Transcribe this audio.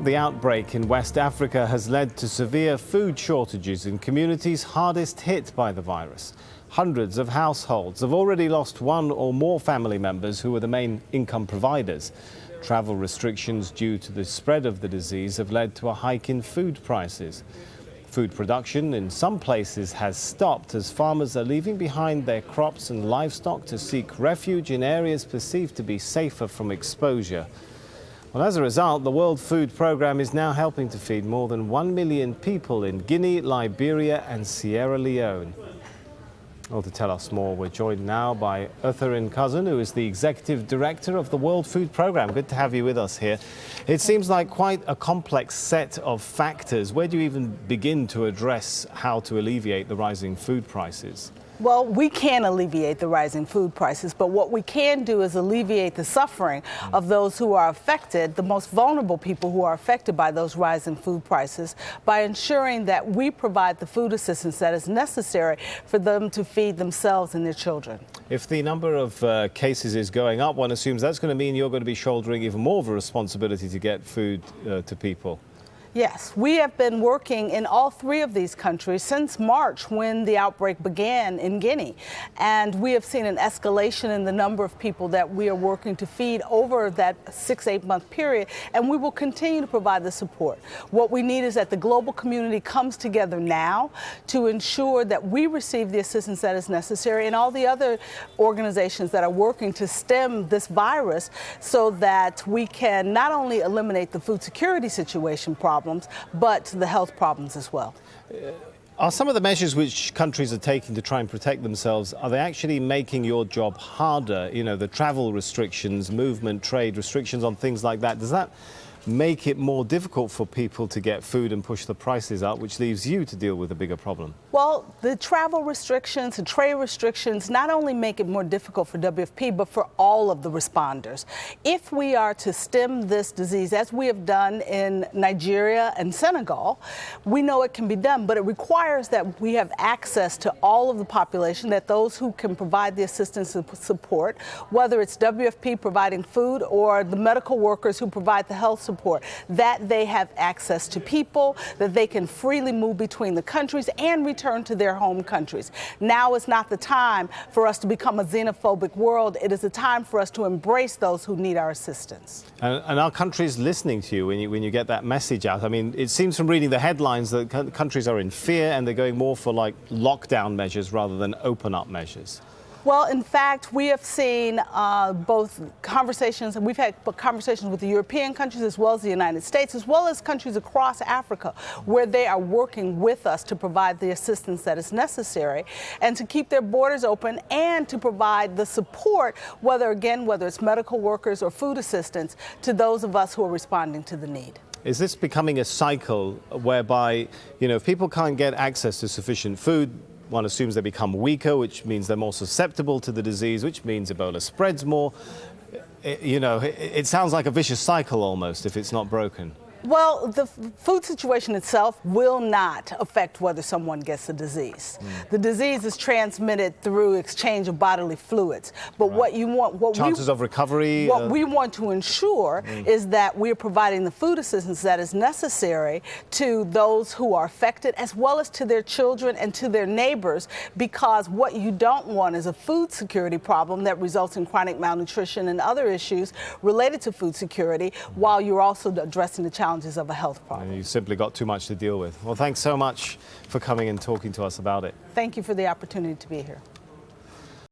The outbreak in West Africa has led to severe food shortages in communities hardest hit by the virus. Hundreds of households have already lost one or more family members who were the main income providers. Travel restrictions due to the spread of the disease have led to a hike in food prices. Food production in some places has stopped as farmers are leaving behind their crops and livestock to seek refuge in areas perceived to be safer from exposure. Well, as a result, the World Food Programme is now helping to feed more than 1 million people in Guinea, Liberia and Sierra Leone. Well, to tell us more, we're joined now by Catherine Cousin, who is the Executive Director of the World Food Programme. Good to have you with us here. It seems like quite a complex set of factors. Where do you even begin to address how to alleviate the rising food prices? Well, we can alleviate the rising food prices, but what we can do is alleviate the suffering of those who are affected, the most vulnerable people who are affected by those rising food prices, by ensuring that we provide the food assistance that is necessary for them to feed themselves and their children. If the number of cases is going up, one assumes that's going to mean you're going to be shouldering even more of a responsibility to get food to people. Yes, we have been working in all three of these countries since March when the outbreak began in Guinea. And we have seen an escalation in the number of people that we are working to feed over that 6-8 month period. And we will continue to provide the support. What we need is that the global community comes together now to ensure that we receive the assistance that is necessary, and all the other organizations that are working to stem this virus so that we can not only eliminate the food security situation problems, but the health problems as well. Are some of the measures which countries are taking to try and protect themselves, are they actually making your job harder? You know, the travel restrictions, movement, trade restrictions on things like that. Does that make it more difficult for people to get food and push the prices up, which leaves you to deal with a bigger problem? Well, the travel restrictions and trade restrictions not only make it more difficult for WFP, but for all of the responders. If we are to stem this disease, as we have done in Nigeria and Senegal, we know it can be done, but it requires that we have access to all of the population, that those who can provide the assistance and support, whether it's WFP providing food or the medical workers who provide the health support, that they have access to people, that they can freely move between the countries and return to their home countries. Now is not the time for us to become a xenophobic world. It is a time for us to embrace those who need our assistance. And are countries listening to you when you get that message out? I mean, it seems from reading the headlines that countries are in fear and they're going more for like lockdown measures rather than open up measures. Well, in fact, we have seen both conversations, and we've had conversations with the European countries as well as the United States, as well as countries across Africa, where they are working with us to provide the assistance that is necessary and to keep their borders open and to provide the support, whether it's medical workers or food assistance, to those of us who are responding to the need. Is this becoming a cycle whereby, you know, if people can't get access to sufficient food, one assumes they become weaker, which means they're more susceptible to the disease, which means Ebola spreads more? It sounds like a vicious cycle almost if it's not broken. Well, the food situation itself will not affect whether someone gets the disease. The disease is transmitted through exchange of bodily fluids. But right. Chances of recovery? What we want to ensure is that we're providing the food assistance that is necessary to those who are affected, as well as to their children and to their neighbors, because what you don't want is a food security problem that results in chronic malnutrition and other issues related to food security, while you're also addressing the challenges of a health problem. And you've simply got too much to deal with. Well, thanks so much for coming and talking to us about it. Thank you for the opportunity to be here.